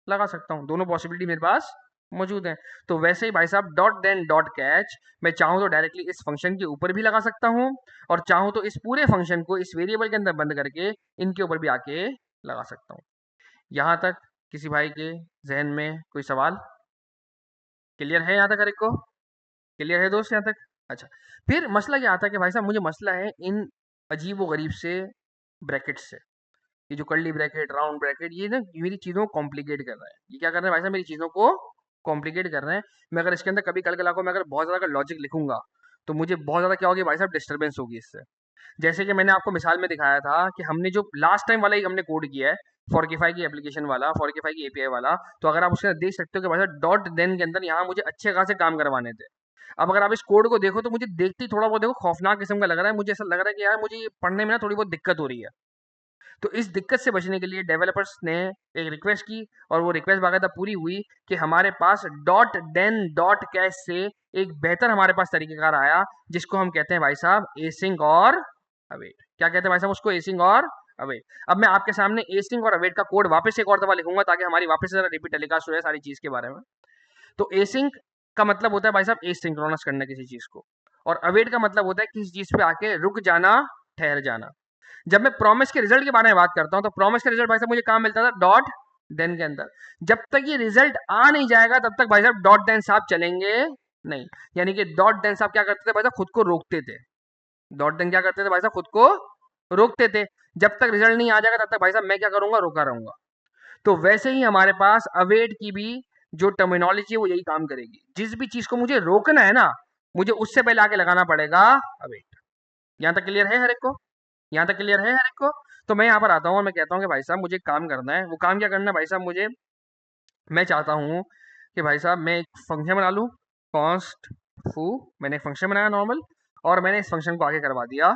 लगा सकता हूँ। दोनों पॉसिबिलिटी मेरे पास मौजूद है। तो वैसे ही भाई साहब डॉट देन डॉट कैच मैं चाहूँ तो डायरेक्टली इस फंक्शन के ऊपर भी लगा सकता हूँ, और चाहूँ तो इस पूरे फंक्शन को इस वेरिएबल के अंदर बंद करके इनके ऊपर भी आके लगा सकता हूँ। यहाँ तक किसी भाई के जहन में कोई सवाल? क्लियर है यहाँ तक हर एक को? क्लियर है दोस्त यहाँ तक? अच्छा, फिर मसला क्या आता है कि भाई साहब मुझे मसला है इन अजीब व गरीब से ब्रैकेट्स से। ये जो कर्ली ब्रैकेट, राउंड ब्रैकेट, ये ना मेरी चीज़ों को कॉम्प्लिकेट कर रहा है। ये क्या कर रहे हैं भाई साहब, मेरी चीज़ों को कॉम्प्लिकेट कर रहे हैं। मैं अगर इसके अंदर कभी कल को मैं अगर बहुत ज़्यादा लॉजिक लिखूंगा तो मुझे बहुत ज़्यादा क्या होगी भाई साहब, डिस्टर्बेंस होगी इससे। जैसे कि मैंने आपको मिसाल में दिखाया था कि हमने जो लास्ट टाइम वाला ही हमने कोड किया है, फॉर्किफाई की एप्लीकेशन वाला, फॉर्किफाई की एपीआई वाला, तो अगर आप उसके अंदर देख सकते हो कि भाई साहब डॉट देन के अंदर यहाँ मुझे अच्छे खासे काम करवाने थे। अब अगर आप इस कोड को देखो तो मुझे देखते ही थोड़ा बहुत देखो खौफनाक किस्म का लग रहा है। मुझे ऐसा लग रहा है कि यार मुझे ये पढ़ने में ना थोड़ी बहुत दिक्कत हो रही है। तो इस दिक्कत से बचने के लिए डेवलपर्स ने एक रिक्वेस्ट की और वो रिक्वेस्ट बाकायदा पूरी हुई कि हमारे पास डॉट देन डॉट कैश से एक बेहतर हमारे पास तरीकेकार आया, जिसको हम कहते हैं भाई साहब एसिंक और अवेट। क्या कहते हैं भाई साहब उसको? एसिंक और अवेट। अब मैं आपके सामने एसिंक और अवेट का कोड वापस एक और दफा लिखूंगा ताकि हमारी वापस से जरा रिपीट टेलीकास्ट हो जाए सारी चीज के बारे में। तो एसिंक का मतलब होता है भाई साहब एसिंक्रोनस करना किसी चीज को, और अवेट का मतलब होता है किसी चीज पे आके रुक जाना, ठहर जाना। जब मैं प्रॉमिस के रिजल्ट के बारे में बात करता हूँ तो प्रॉमिस का रिजल्ट भाई साहब मुझे कहाँ मिलता था? डॉट देन के अंदर। जब तक ये रिजल्ट आ नहीं जाएगा तब तक भाई साहब डॉट देन साहब चलेंगे नहीं। यानी कि डॉट देन साहब क्या करते थे भाई साहब? खुद को रोकते थे। डॉट देन क्या करते थे भाई साहब? खुद को रोकते थे। जब तक रिजल्ट नहीं आ जाएगा तब तक भाई साहब मैं क्या करूंगा? रोका रहूंगा। तो वैसे ही हमारे पास अवेट की भी जो टर्मिनोलॉजी है वो यही काम करेगी। जिस भी चीज को मुझे रोकना है ना, मुझे उससे पहले आके लगाना पड़ेगा अवेट। यहाँ तक क्लियर है हर एक को? यहाँ तक क्लियर है हर एक को? तो मैं यहाँ पर आता हूँ और मैं कहता हूँ कि भाई साहब मुझे एक काम करना है। वो काम क्या करना है भाई साहब? मैं चाहता हूँ कि भाई साहब मैं एक फंक्शन बना लूँ, कॉन्स्ट फू। मैंने एक फंक्शन बनाया नॉर्मल, और मैंने इस फंक्शन को आगे करवा दिया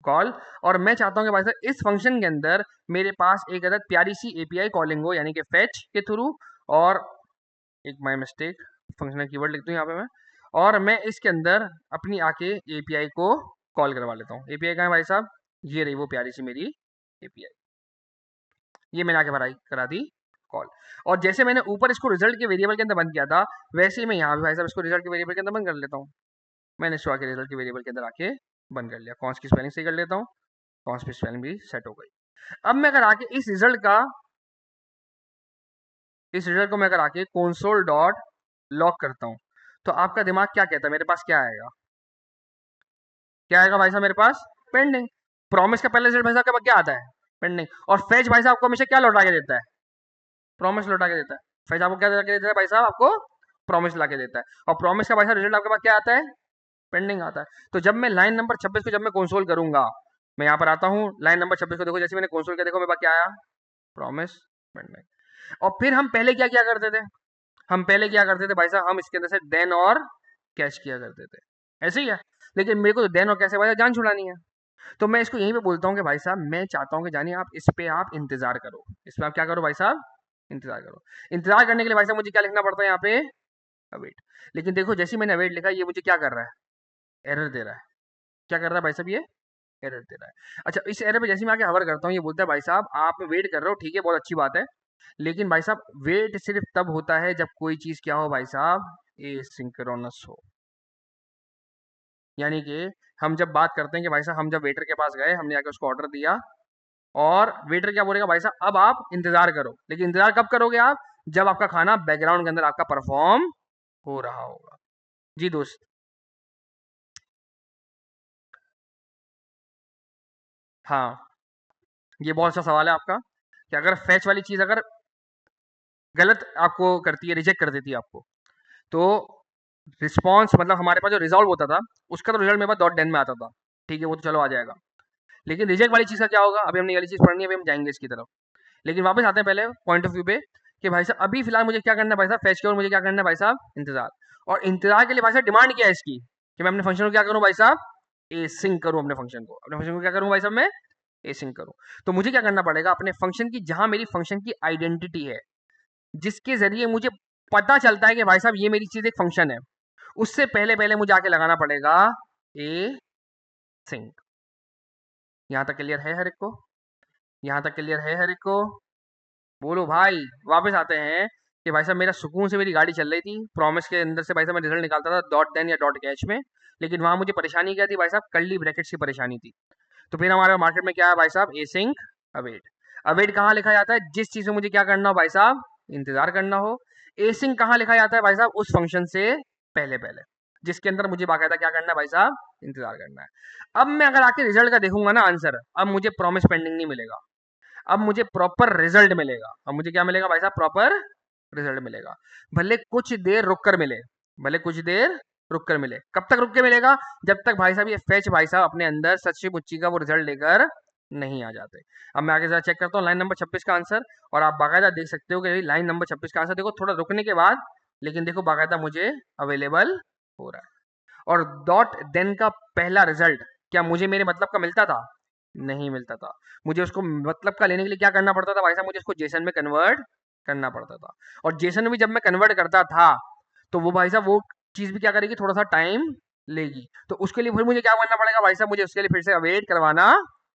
कॉल। और मैं चाहता हूँ कि भाई साहब इस फंक्शन के अंदर मेरे पास एक अदद प्यारी सी एपीआई कॉलिंग हो, यानी कि फेच के थ्रू। और एक माई मिस्टेक, फंक्शनल कीवर्ड लिख दूँ यहाँ पे मैं, और मैं इसके अंदर अपनी आके एपीआई को कॉल करवा लेता हूँ। एपीआई कहाँ है भाई साहब? ये रही वो प्यारी सी मेरी एपीआई। ये मैंने आके भराई करा दी कॉल। और जैसे मैंने ऊपर इसको रिजल्ट के वेरिएबल के अंदर बंद किया था, वैसे ही मैं यहाँ भी भाई साहब इसको रिजल्ट के वेरिएबल के अंदर बंद कर लेता हूँ। मैंने इसको आके रिजल्ट के वेरिएबल के अंदर आके बंद कर लिया। कौन की स्पेलिंग सही कर लेता हूँ, कौन की स्पेलिंग भी सेट हो गई। अब मैं अगर आके इस रिजल्ट को मैं अगर आके कंसोल डॉट लॉग करता हूँ, तो आपका दिमाग क्या कहता है? मेरे पास क्या आएगा? क्या आएगा भाई साहब मेरे पास? पेंडिंग। प्रॉमिस का पहला रिजल्ट भाई साहब के पास क्या आता है? पेंडिंग। और फेच भाई साहब आपको हमेशा क्या लौटा के देता है? प्रॉमिस लौटा के देता है। फेच आपको क्या लौटा के देता है भाई साहब? आपको प्रॉमिस ला के देता है। और प्रॉमिस का भाई साहब रिजल्ट आपके पास क्या आता है? पेंडिंग आता है। तो जब मैं लाइन नंबर 26 को जब मैं कंसोल करूंगा, मैं यहाँ पर आता हूँ लाइन नंबर 26 को, देखो जैसे मैंने कंसोल किया, देखो मेरे पास क्या आया? Promise pending. और फिर हम पहले क्या क्या करते थे? हम पहले क्या करते थे भाई साहब? हम इसके अंदर से देन और कैश किया करते थे। ऐसे ही है। लेकिन मेरे को तो देन और कैश भाई जान छुड़ानी है। तो मैं इसको यहीं पे बोलता हूँ कि भाई साहब मैं चाहता हूँ कि जानिए आप इस पे आप इंतजार करो। इस पे आप क्या करो भाई साहब? इंतजार करो। इंतजार करने के लिए भाई साहब मुझे क्या लिखना पड़ता है यहाँ पे? अवेट। लेकिन देखो जैसे ही मैंने अवेट लिखा, ये मुझे क्या कर रहा है? एरर दे रहा है। क्या कर रहा है भाई साहब? ये एरर दे रहा है। अच्छा, इस एरर पे जैसे मैं आके हवर करता हूँ, ये बोलता है भाई साहब आप वेट कर रहे हो, ठीक है बहुत अच्छी बात है, लेकिन भाई साहब वेट सिर्फ तब होता है जब कोई चीज क्या हो भाई साहब? एसिंक्रोनस हो। यानी कि हम जब बात करते हैं कि भाई साहब हम जब वेटर के पास गए, हमने आके उसको ऑर्डर दिया, और वेटर क्या बोलेगा भाई साहब? अब आप इंतजार करो। लेकिन इंतजार कब करोगे आप? जब आपका खाना बैकग्राउंड के अंदर आपका परफॉर्म हो रहा होगा। जी दोस्त। हाँ, ये बहुत अच्छा सवाल है आपका कि अगर फैच वाली चीज अगर गलत आपको करती है, रिजेक्ट कर देती है आपको, तो रिस्पॉन्स मतलब हमारे पास जो रिजॉल्व होता था उसका तो रिजल्ट मेरे पास डॉट डेन में आता था। ठीक है, वो तो चलो आ जाएगा। लेकिन रिजेक्ट वाली चीज का क्या होगा? अभी हमने ये वाली चीज पढ़नी है, अभी हम जाएंगे इसकी तरफ। लेकिन वापस आते हैं पहले पॉइंट ऑफ व्यू पे कि भाई साहब अभी फिलहाल मुझे क्या करना है भाई साहब? फैच की और मुझे क्या करना है भाई साहब? इंतजार। और इंतजार के लिए भाई साहब डिमांड क्या है इसकी कि मैं अपने फंक्शन को क्या करूं भाई साहब? एसिंक करूं। अपने फंक्शन को क्या करूं भाई साहब? मैं एसिंक करूं। तो मुझे क्या करना पड़ेगा? अपने फंक्शन की, जहां मेरी फंक्शन की आइडेंटिटी है, जिसके जरिए मुझे पता चलता है कि भाई साहब ये मेरी चीज एक फंक्शन है, उससे पहले पहले मुझे आके लगाना पड़ेगा ए सिंक। यहां तक क्लियर है हर एक को? यहां तक क्लियर है हर एक को? बोलो भाई। वापस आते हैं कि भाई साहब मेरा सुकून से मेरी गाड़ी चल रही थी, प्रॉमिस के अंदर से भाई साहब मैं रिजल्ट निकालता था डॉट देन या डॉट कैच में। लेकिन वहां मुझे परेशानी क्या थी भाई साहब? कर्ली ब्रैकेट्स की परेशानी थी। तो फिर हमारे मार्केट में क्या है भाई साहब? Async await. अवेट कहाँ लिखा जाता है? जिस चीज में मुझे क्या करना हो भाई साहब? इंतजार करना हो। एसिंक कहाँ लिखा जाता है भाई साहब? उस फंक्शन से पहले पहले, जिसके अंदर मुझे बाकायदा क्या करना है भाई साहब? इंतजार करना है। अब मैं अगर आके रिजल्ट का देखूंगा ना आंसर, अब मुझे प्रॉमिस पेंडिंग नहीं मिलेगा, अब मुझे प्रॉपर रिजल्ट मिलेगा। अब मुझे क्या मिलेगा भाई साहब? प्रॉपर रिजल्ट मिलेगा। भले कुछ देर रुक कर मिले, भले कुछ देर रुक कर मिले। कब तक रुक के मिलेगा? जब तक भाई साहब ये फेच भाई साहब अपने अंदर सच्ची मुच्ची का वो रिजल्ट लेकर नहीं आ जाते। अब मैं आगे जरा चेक करता हूँ लाइन नंबर 26 का आंसर, और आप बाकायदा देख सकते हो कि लाइन नंबर 26 का आंसर देखो थोड़ा रुकने के बाद, लेकिन देखो बाकायदा मुझे अवेलेबल हो रहा है। और डॉट देन का पहला रिजल्ट क्या मुझे मेरे मतलब का मिलता था? नहीं मिलता था। मुझे उसको मतलब का लेने के लिए क्या करना पड़ता था भाई साहब? मुझे उसको जेसन में कन्वर्ट करना पड़ता था। और जेसन में भी जब मैं कन्वर्ट करता था, तो वो भाई साहब वो चीज भी क्या करेगी? थोड़ा सा टाइम लेगी। तो उसके लिए फिर मुझे क्या करना पड़ेगा भाई साहब? मुझे उसके लिए फिर से अवेट करवाना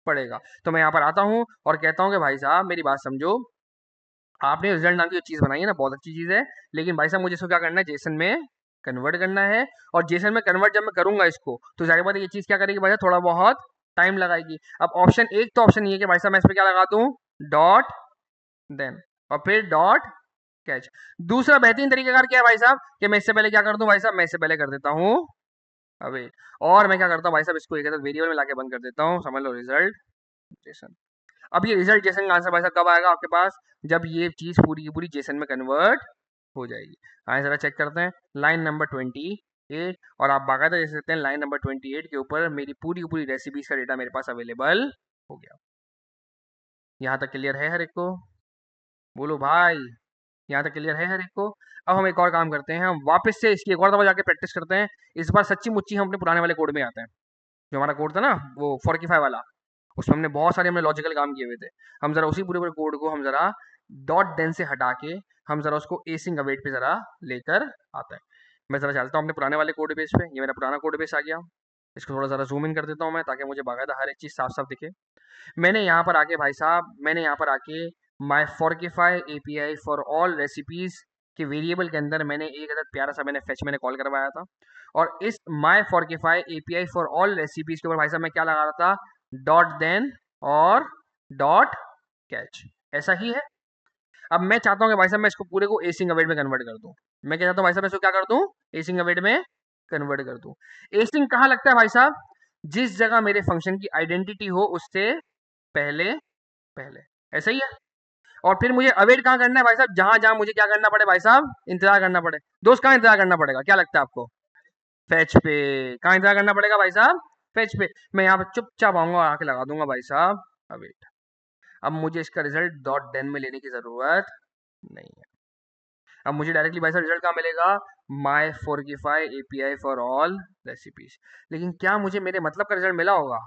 पड़ेगा। तो मैं यहाँ पर आता हूँ और कहता हूँ कि भाई साहब मेरी बात समझो, आपने रिजल्ट नाम की चीज बनाई है ना, बहुत अच्छी चीज है, लेकिन भाई साहब मुझे इसको क्या करना है? जेसन में कन्वर्ट करना है। और जेसन में कन्वर्ट जब मैं करूंगा इसको, तो जाहिर बात है ये चीज क्या करेगी भाई साहब? थोड़ा बहुत टाइम लगाएगी। अब ऑप्शन एक तो ऑप्शन ये है कि भाई साहब मैं इस पर क्या लगा दूं? डॉट देन, और फिर डॉट कैच। दूसरा बेहतरीन तरीका क्या है भाई साहब? कि मैं इससे पहले क्या कर दूं भाई साहब? मैं इससे पहले कर देता हूं अवे, और मैं क्या करता हूं भाई साहब? इसको एक वेरिएबल में लाके बंद कर देता हूं, समझ लो रिजल्ट जेसन। अब ये रिजल्ट जेसन का आंसर भाई साहब कब आएगा आपके पास? जब ये चीज पूरी की पूरी जेसन में कन्वर्ट हो जाएगी। आइए जरा चेक करते हैं लाइन नंबर 28, और आप बाकायदा देख सकते हैं लाइन नंबर 28 के ऊपर मेरी पूरी की पूरी रेसिपीज का डेटा मेरे पास अवेलेबल हो गया। यहाँ तक क्लियर है हर एक को? बोलो भाई, यहाँ तक क्लियर है हर एक को? अब हम एक और काम करते हैं, हम वापस से इसकी एक और दफा जाके प्रैक्टिस करते हैं। इस बार सच्ची मुच्ची हम अपने पुराने वाले कोड में आते हैं। जो हमारा कोड था ना वो 45 वाला, उसमें हमने बहुत सारे हमने लॉजिकल काम किए हुए थे। हम जरा उसी पूरे पूरे कोड को हम जरा डॉट देन से हटा के हम जरा उसको एसिंग अवेट पे जरा लेकर आते हैं। मैं जरा चलता हूँ अपने पुराने वाले कोड बेस पे। ये मेरा पुराना कोड बेस आ गया। इसको थोड़ा जरा जूम इन कर देता हूँ मैं, ताकि मुझे बाकायदा हर एक चीज साफ साफ दिखे। मैंने यहाँ पर आके भाई साहब, मैंने यहाँ पर आके माई फॉर्किफाई एपीआई फॉर ऑल रेसिपीज के वेरिएबल के अंदर मैंने एक अदद प्यारा सा मैंने फेच मैंने कॉल करवाया था। और इस माई फॉर्किफाई एपीआई फॉर ऑल रेसिपीज के ऊपर भाई साहब मैं क्या लगा रहा था? डॉट देन और डॉट कैच। ऐसा ही है। अब मैं चाहता हूँ कि भाई साहब मैं इसको पूरे को एसिंग अवेट में कन्वर्ट कर दूं। मैं क्या चाहता हूँ भाई साहब? इसको क्या कर दूं? एसिंग अवेट में कन्वर्ट कर दूं। एसिंग कहाँ लगता है भाई साहब? जिस जगह मेरे फंक्शन की आइडेंटिटी हो उससे पहले पहले। ऐसा ही है। और फिर मुझे अवेट कहाँ करना है भाई साहब? जहां जहां मुझे क्या करना पड़े भाई साहब? इंतजार करना पड़े। दोस्त कहाँ इंतजार करना पड़ेगा? क्या लगता है आपको? फैच पे। कहाँ इंतजार करना पड़ेगा भाई साहब? फैच पे। मैं यहाँ पे चुपचाप आऊंगा और आके लगा दूंगा भाई साहब अवेट। अब मुझे इसका रिजल्ट डॉट देन में लेने की जरूरत नहीं है। अब मुझे डायरेक्टली भाई साहब रिजल्ट कहाँ मिलेगा? माई Forkify API for all recipes. लेकिन क्या मुझे मेरे मतलब का रिजल्ट मिला होगा?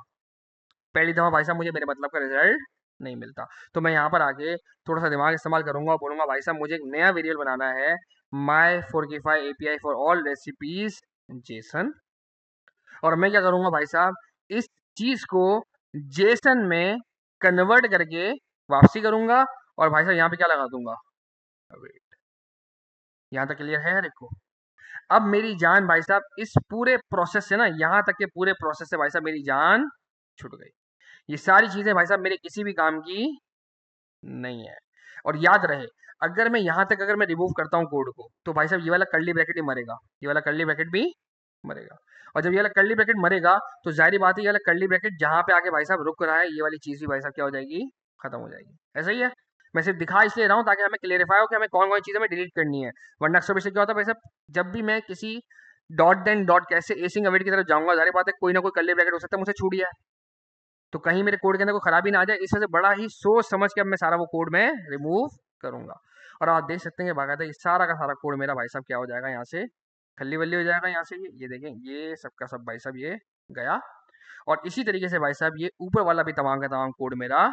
पहली दफा भाई साहब मुझे मेरे मतलब का रिजल्ट नहीं मिलता। तो मैं यहाँ पर आके थोड़ा सा दिमाग इस्तेमाल करूंगा और बोलूंगा भाई साहब मुझे एक नया वेरिएबल बनाना है, my Forkify API for all recipes JSON. और मैं क्या करूंगा भाई साहब? इस चीज को जेसन में कन्वर्ट करके वापसी करूंगा, और भाई साहब यहाँ पे क्या लगा दूंगा? वेट। यहाँ तक क्लियर है हर एक को? अब मेरी जान भाई साहब इस पूरे प्रोसेस से ना, यहाँ तक के पूरे प्रोसेस से भाई साहब मेरी जान छूट गई। ये सारी चीजें भाई साहब मेरे किसी भी काम की नहीं है। और याद रहे, अगर मैं यहाँ तक अगर मैं रिमूव करता हूँ कोड को, तो भाई साहब ये वाला कर्ली ब्रैकेट ही मरेगा, ये वाला कर्ली ब्रैकेट भी मरेगा। और जब ये वाला कर्ली ब्रैकेट मरेगा, तो जाहिर बात है ये वाला कर्ली ब्रैकेट जहाँ पे आके भाई साहब रुक रहा है, ये वाली चीज भी भाई साहब क्या हो जाएगी? खत्म हो जाएगी। ऐसा ही है। मैं सिर्फ दिखा इसलिए रहा हूँ ताकि हमें क्लियरिफाई हो कि हमें कौन कौन चीजें हमें डिलीट करनी है। वरना अक्सर वैसे क्या होता है भाई साहब? जब भी मैं किसी डॉट देन डॉट कैसे एसिंग अवेट की तरफ जाऊंगा, जाहिर बात है कोई ना कोई कर्ली ब्रैकेट हो सकता है मुझसे छूट गया है। तो कहीं मेरे कोड के अंदर कोई खराबी ना आ जाए, इस वजह से बड़ा ही सोच समझ के अब मैं सारा वो कोड में रिमूव करूंगा। और आप देख सकते हैं कि बाकायदा ये सारा का सारा कोड मेरा भाई साहब क्या हो जाएगा? यहाँ से खल्ली वल्ली हो जाएगा। यहाँ से ये देखें, ये सबका सब भाई साहब ये गया। और इसी तरीके से भाई साहब ये ऊपर वाला भी तमाम का तमाम कोड मेरा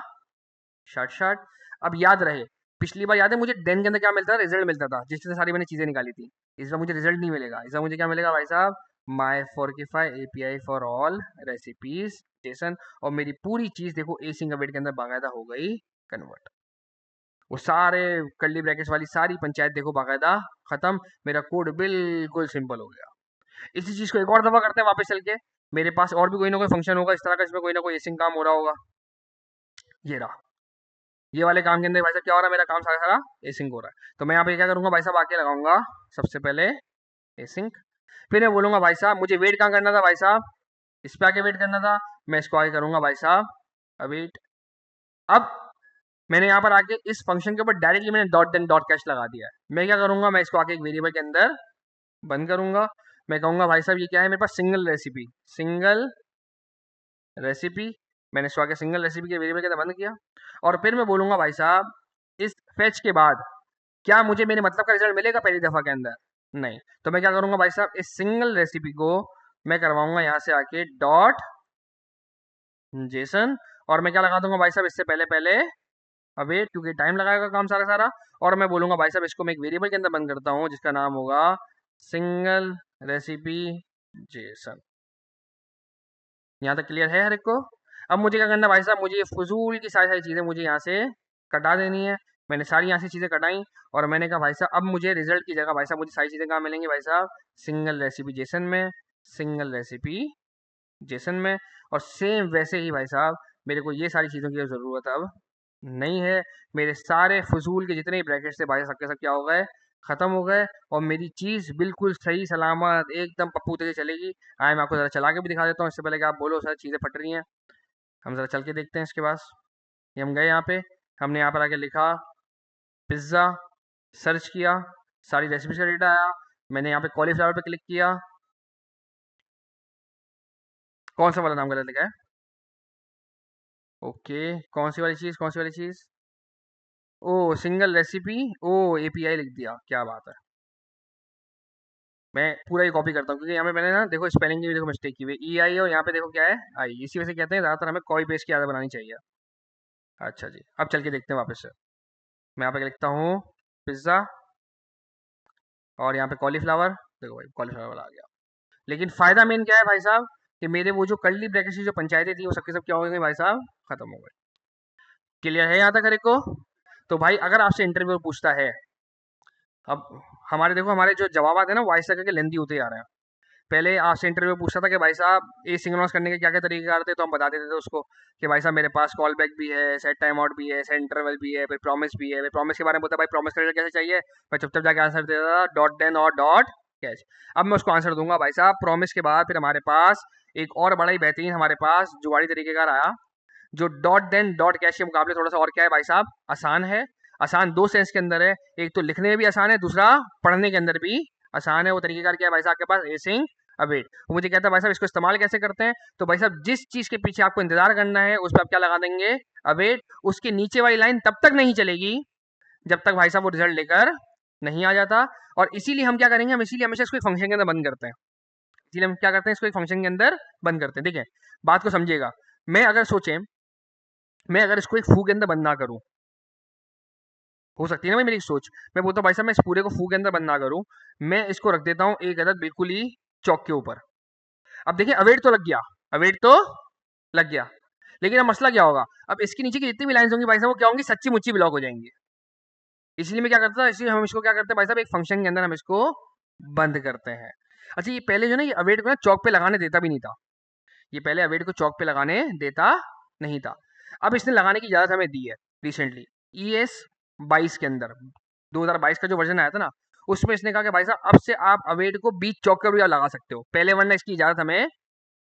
शर्ट शर्ट। अब याद रहे, पिछली बार याद है मुझे देन के अंदर क्या मिलता था? रिजल्ट मिलता था, जिससे सारी मैंने चीजें निकाली थी। इस बार मुझे रिजल्ट नहीं मिलेगा। इस बार मुझे क्या मिलेगा भाई साहब? My Forkify API for all recipes JSON. और मेरी पूरी चीज देखो एसिंग अवेट के अंदर बाकायदा हो गई कन्वर्ट। वो सारे कर्ली ब्रैकेट्स वाली सारी पंचायत देखो बाकायदा खत्म। मेरा कोड बिल्कुल सिंपल हो गया। इसी चीज को एक और दफा करते हैं वापस चल के। मेरे पास और भी कोई ना कोई फंक्शन होगा इस तरह का, इसमें कोई ना कोई एसिंग काम हो रहा होगा। ये रहा। ये वाले काम के अंदर भाई साहब क्या हो रहा है, मेरा काम सारा सारा एसिंक हो रहा है। तो मैं यहाँ पे क्या करूंगा भाई साहब, आके लगाऊंगा सबसे पहले एसिंक। फिर मैं बोलूंगा भाई साहब मुझे वेट कहाँ करना था भाई साहब, इस पे आके वेट करना था। मैं इसको आगे करूंगा भाई साहब अवेट। अब मैंने यहाँ पर आके इस फंक्शन के ऊपर डायरेक्टली मैंने डॉट देन डॉट कैश लगा दिया है। मैं क्या करूंगा, मैं इसको आके एक वेरिएबल के अंदर बंद करूंगा। मैं कहूंगा भाई साहब ये क्या है, मेरे पास सिंगल रेसिपी, सिंगल रेसिपी। मैंने इसको आके सिंगल रेसिपी के वेरिएबल के अंदर बंद किया। और फिर मैं बोलूंगा भाई साहब इस फेच के बाद क्या मुझे मेरे मतलब का रिजल्ट मिलेगा पहली दफा के अंदर, नहीं। तो मैं क्या करूंगा भाई साहब, इस सिंगल रेसिपी को मैं करवाऊंगा यहाँ से आके डॉट जेसन। और मैं क्या लगा दूंगा भाई साहब, इससे पहले पहले अवेट, क्योंकि टाइम लगाएगा काम सारा सारा। और मैं बोलूंगा भाई साहब इसको मैं एक वेरिएबल के अंदर बंद करता हूँ जिसका नाम होगा सिंगल रेसिपी जेसन। यहाँ तक क्लियर है हर एक को? अब मुझे क्या करना है भाई साहब, मुझे ये फजूल की सारी सारी चीज़ें मुझे यहाँ से कटा देनी है। मैंने सारी यहाँ से चीज़ें कटाई और मैंने कहा भाई साहब अब मुझे रिजल्ट की जगह भाई साहब मुझे सारी चीज़ें कहाँ मिलेंगी भाई साहब, सिंगल रेसिपी जेसन में, सिंगल रेसिपी जेसन में। और सेम वैसे ही भाई साहब मेरे को ये सारी चीज़ों की ज़रूरत अब नहीं है। मेरे सारे फजूल के जितने ब्रैकेट्स थे भाई सबके सब क्या हो गए, खत्म हो गए। और मेरी चीज़ बिल्कुल सही सलामत एकदम पप्पू तेज़े चलेगी। आए मैं आपको ज़रा चला के भी दिखा देता हूँ, इससे पहले कि आप बोलो सर चीज़ें फट रही हैं। हम ज़रा चल के देखते हैं इसके पास। ये हम गए यहाँ पे, हमने यहाँ पर आके लिखा पिज़्ज़ा, सर्च किया, सारी रेसिपी का डेटा आया। मैंने यहाँ पे कॉलीफ्लावर पे क्लिक किया। कौन सा वाला नाम गलत लिखा है? ओके, कौन सी वाली चीज़, कौन सी वाली चीज़? ओ सिंगल रेसिपी, ओ एपीआई लिख दिया, क्या बात है। मैं पूरा ही कॉपी करता हूँ क्योंकि यहाँ पे मैंने ना देखो स्पेलिंग की भी देखो मिस्टेक की हुई ई आई है और यहाँ पे देखो क्या है आई। इसी वजह से कहते हैं ज़्यादातर हमें कॉपी पेस्ट की आदत बनानी चाहिए। अच्छा जी, अब चल के देखते हैं वापस से। मैं यहाँ पे लिखता हूँ पिज़्ज़ा और यहाँ पे कॉलीफ्लावर, देखो भाई कॉलीफ्लावर वाला आ गया। लेकिन फायदा मेन क्या है भाई साहब, कि मेरे वो जो कर्ली ब्रैकेट की जो पंचायतें थी वो सबके सब क्या हो गई भाई साहब, खत्म हो गई। क्लियर है यहाँ तक हर एक को? तो भाई अगर आपसे इंटरव्यू पूछता है, अब हमारे देखो हमारे जो जवाब आते हैं ना वो आहिस्ता करके लेंदी होते आ रहे हैं। पहले आपसे इंटरव्यू पूछता था कि भाई साहब ए सिंक्रोनस करने के क्या क्या तरीके कार थे, तो हम बता देते थे उसको कि भाई साहब मेरे पास कॉल बैक भी है, सेट टाइम आउट भी है, सेट इंटरवल भी है, फिर प्रॉमिस भी है। फिर प्रॉमिस के बारे में बोलता भाई प्रॉमिस का कैसे चाहिए, मैं चुपचाप जाके आंसर देता था डॉट देन और डॉट कैच। अब मैं उसको आंसर दूंगा भाई साहब प्रॉमिस के बाद फिर हमारे पास एक और बड़ा ही बेहतरीन हमारे पास जुगाड़ी तरीके का आया, जो डॉट देन डॉट कैश के मुकाबले थोड़ा सा और क्या है भाई साहब, आसान है। आसान दो सेंस के अंदर है, एक तो लिखने में भी आसान है, दूसरा पढ़ने के अंदर भी आसान है। वो तरीकेकार क्या है भाई साहब आपके पास, एसिंग अवेट। वो मुझे कहता है भाई साहब इसको इस्तेमाल कैसे करते हैं, तो भाई साहब जिस चीज के पीछे आपको इंतजार करना है उस पर आप क्या लगा देंगे, अवेट। उसके नीचे वाली लाइन तब तक नहीं चलेगी जब तक भाई साहब वो रिजल्ट लेकर नहीं आ जाता। और इसीलिए हम क्या करेंगे, हम इसीलिए हमेशा इसको एक फंक्शन के अंदर बंद करते हैं। इसीलिए हम क्या करते हैं, इसको एक फंक्शन के अंदर बंद करते हैं। देखिए बात को समझिएगा, मैं अगर सोचें, मैं अगर इसको एक फू के अंदर बंद ना करूं, हो सकती है ना भाई मेरी सोच, मैं बोलता हूँ भाई साहब मैं इस पूरे को फू के अंदर बंद ना करूं, मैं इसको रख देता हूँ एक अदद बिल्कुल ही चौक के ऊपर। अब देखिए अवेट तो लग गया, अवेट तो लग गया, लेकिन अब मसला क्या होगा, अब इसके नीचे की जितनी भी लाइंस होंगी भाई साहब वो क्या होंगी, सच्ची मुच्ची ब्लॉक हो जाएंगी। इसलिए मैं क्या करता था, इसलिए हम इसको क्या करते हैं भाई साहब, एक फंक्शन के अंदर हम इसको बंद करते हैं। अच्छा ये पहले जो ना ये अवेट को ना चौक पे लगाने देता भी नहीं था, ये पहले अवेट को चौक पे लगाने देता नहीं था। अब इसने लगाने की इजाजत हमें दी है रिसेंटली ES 22 के अंदर, 2022 का जो वर्जन आया था ना, उसमें इसने कहा कि भाई साहब अब से आप अवेट को बीच चौक कर भी आप लगा सकते हो, पहले वरना इसकी इजाजत हमें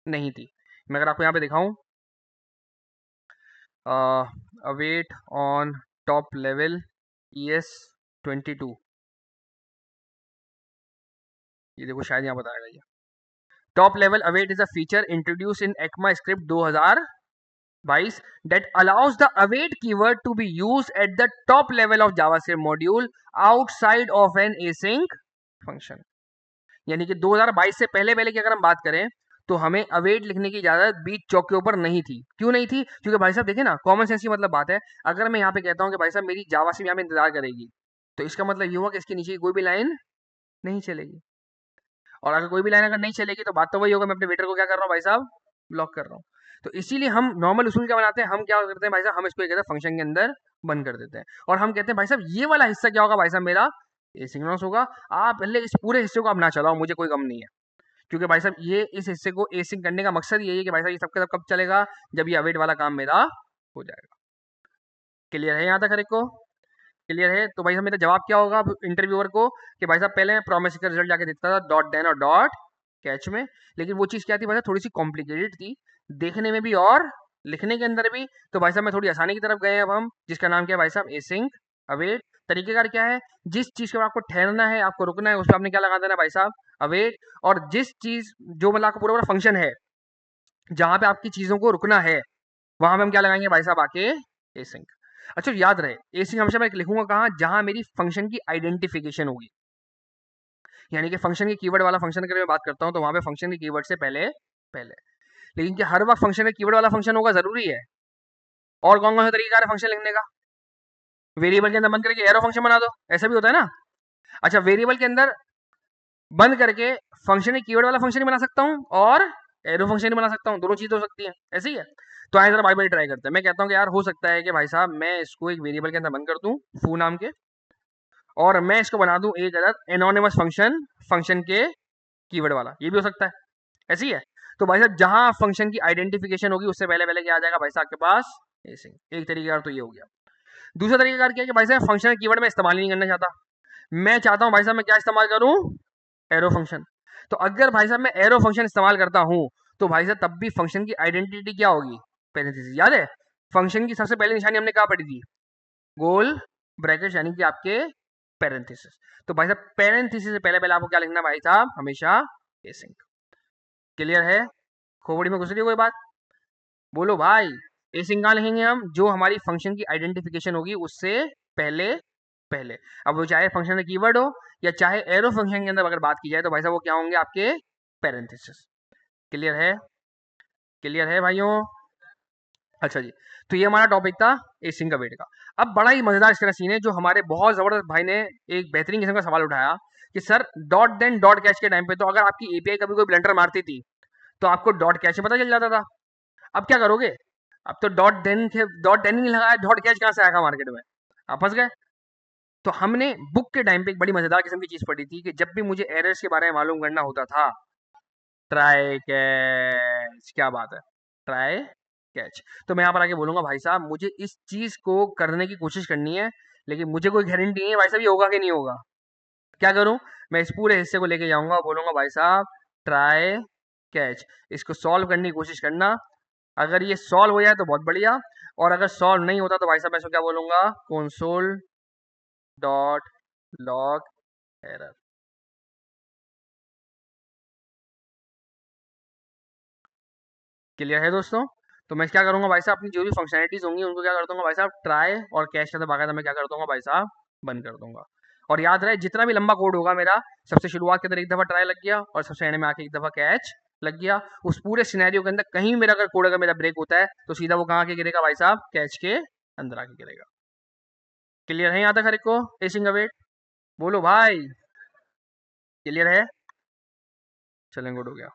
नहीं थी। मैं अगर आपको यहाँ पे दिखाऊं, await on top level ES 22, ये देखो शायद यहाँ बताया गया, top level await is a feature introduce in ECMA script 2022 that allows the await keyword to be used at the top level of JavaScript module outside of an async function। यानी कि 2022 से पहले पहले की अगर हम बात करें तो हमें अवेट लिखने की इजाजत बीच चौक के ऊपर नहीं थी। क्यों नहीं थी? क्योंकि भाई साहब देखिए ना कॉमन सेंस की मतलब बात है, अगर मैं यहाँ पे कहता हूँ कि भाई साहब मेरी जावास्क्रिप्ट यहाँ पे इंतजार करेगी, तो इसका मतलब ये हुआ कि इसके नीचे की कोई भी लाइन नहीं चलेगी। और अगर कोई भी लाइन अगर नहीं चलेगी तो बात तो वही होगा, मैं अपने वेटर को क्या कर रहा हूँ भाई साहब, ब्लॉक कर रहा हूँ। तो इसीलिए हम नॉर्मल उसूल क्या बनाते हैं, हम क्या करते हैं भाई साहब, हम इसको कहते हैं फंक्शन के अंदर बंद कर देते हैं। और हम कहते हैं भाई साहब ये वाला हिस्सा क्या होगा भाई साहब, मेरा एसिंक्रोनस होगा। आप पहले इस पूरे हिस्से को आप ना चलाओ, मुझे कोई गम नहीं है, क्योंकि भाई साहब ये इस हिस्से को एसिंक करने का मकसद यही है कि भाई साहब ये सबके सब कब चलेगा, जब ये अवेट वाला काम मेरा हो जाएगा। क्लियर है यहाँ तक हर एक को? क्लियर है? तो भाई साहब मेरा जवाब क्या होगा इंटरव्यूअर को कि भाई साहब पहले मैं प्रॉमिस का रिजल्ट जाके देखता था डॉट देन और डॉट कैच में, लेकिन वो चीज़ क्या थी भाई साहब, थोड़ी सी कॉम्प्लिकेटेड थी देखने में भी और लिखने के अंदर भी। तो भाई साहब मैं थोड़ी आसानी की तरफ गए अब हम, जिसका नाम क्या है भाई साहब, एसिंक अवेट। तरीकेकार क्या है, जिस चीज़ के बाद आपको ठहरना है, आपको रुकना है, उस पर आपने क्या लगा देना भाई साहब, अवेट। और जिस चीज़ जो मतलब आपका पूरा पूरा फंक्शन है जहाँ पे आपकी चीज़ों को रुकना है, वहां पे हम क्या लगाएंगे भाई साहब, आके एसिंक। अच्छा याद रहे, एसिंक हमेशा मैं लिखूंगा कहाँ, जहां मेरी फंक्शन की आइडेंटिफिकेशन होगी, यानी कि फंक्शन के कीवर्ड वाला फंक्शन अगर मैं बात करता हूं तो वहां पे फंक्शन के कीवर्ड से पहले पहले। लेकिन क्या हर वक्त फंक्शन के कीवर्ड वाला फंक्शन होगा, जरूरी है? और कौन कौन सा तरीका है फंक्शन लिखने का? वेरिएबल के अंदर बंद करके एरो फंक्शन बना दो, ऐसा भी होता है ना। अच्छा, वेरिएबल के अंदर बंद करके फंक्शन के कीवर्ड वाला फंक्शन ही बना सकता हूँ और एरो फंक्शन ही बना सकता हूँ, दोनों चीज हो सकती है, ऐसे ही है। तो आए जरा बाई बाई ट्राई करते हैं। मैं कहता हूँ कि यार हो सकता है कि भाई साहब मैं इसको एक वेरिएबल के अंदर बंद कर दूं फू नाम के, और मैं इसको बना दूं एक अलग एनोनिमस फंक्शन, फंक्शन के कीवर्ड वाला, ये भी हो सकता है, ऐसी है। तो भाई साहब जहां फंक्शन की आइडेंटिफिकेशन होगी उससे पहले पहले क्या आ जाएगा भाई साहब आपके पास, एसिंग। एक तरीका तो ये हो गया। दूसरा तरीका क्या है कि भाई साहब फंक्शन कीवर्ड में इस्तेमाल ही नहीं करना चाहता, मैं चाहता हूं भाई साहब मैं क्या इस्तेमाल करूं, एरो फंक्शन। तो अगर भाई साहब मैं एरो फंक्शन इस्तेमाल करता हूं तो भाई साहब तब भी फंक्शन की आइडेंटिटी क्या होगी, पैरेंथेसिस। याद है फंक्शन की सबसे पहली निशानी हमने कहा पढ़ी थी, गोल ब्रैकेट, यानी कि आपके पैरेंथेसिस। तो भाई साहब पैरेंथेसिस से पहले पहले आपको क्या लिखना है भाई साहब, हमेशा एसिंक। क्लियर है? खोपड़ी में घुस रही है कोई बात? बोलो भाई। एसिंक कहाँ लिखेंगे हम, जो हमारी फंक्शन की आइडेंटिफिकेशन होगी उससे पहले पहले। अब वो चाहे फंक्शन का कीवर्ड हो या चाहे एरो फंक्शन के अंदर अगर बात की जाए तो भाई साहब वो क्या होंगे, आपके पैरेंथेसिस। क्लियर है? क्लियर है भाइयों? अच्छा जी, तो ये हमारा टॉपिक था एसिंक का वेट का। अब बड़ा ही मजेदार इसका सीन है, जो हमारे बहुत जबरदस्त भाई ने एक बेहतरीन किस्म का सवाल उठाया कि sir dot then dot catch के टाइम पे तो अगर आपकी एपीआई कभी कोई ब्लंडर मारती थी तो आपको डॉट कैच में पता चल जाता था, अब क्या करोगे? अब तो डॉट देन ही नहीं लगाया, डॉट कैच कहाँ से आएगा मार्केट में, आप फंस गए। तो हमने बुक के टाइम पे एक बड़ी मजेदार किस्म की चीज पढ़ी थी कि जब भी मुझे एरर्स के बारे में मालूम करना होता था, ट्राई कैच, क्या बात है, ट्राई कैच। तो मैं यहाँ पर आके बोलूंगा भाई साहब मुझे इस चीज को करने की कोशिश करनी है, लेकिन मुझे कोई गारंटी नहीं है भाई साहब ये होगा कि नहीं होगा। क्या करूं, मैं इस पूरे हिस्से को लेके जाऊंगा और बोलूंगा भाई साहब ट्राई कैच, इसको सॉल्व करने की कोशिश करना। अगर ये सॉल्व हो जाए तो बहुत बढ़िया, और अगर सॉल्व नहीं होता तो भाई साहब मैं इसको क्या बोलूंगा, console dot log error. Clear है दोस्तों? तो मैं क्या करूंगा भाई साहब, अपनी जो भी फंक्शनलिटीज होंगी उनको क्या कर दूंगा भाई साहब, ट्राई और कैश के अंदर बाकायदा मैं क्या कर दूंगा भाई साहब, बंद कर दूंगा। और याद रहे जितना भी लंबा कोड होगा मेरा, सबसे शुरुआत के अंदर एक दफा ट्राई लग गया और सबसे एंड में आके एक दफा कैच लग गया, उस पूरे सिनेरियो के अंदर कहीं मेरा अगर कोड अगर मेरा ब्रेक होता है तो सीधा वो कहाँ के गिरेगा भाई साहब, कैच के अंदर आके गिरेगा। क्लियर है यहाँ तक हर एक को, एसिंग अवेट? बोलो भाई। क्लियर है? चलें, गुड हो गया।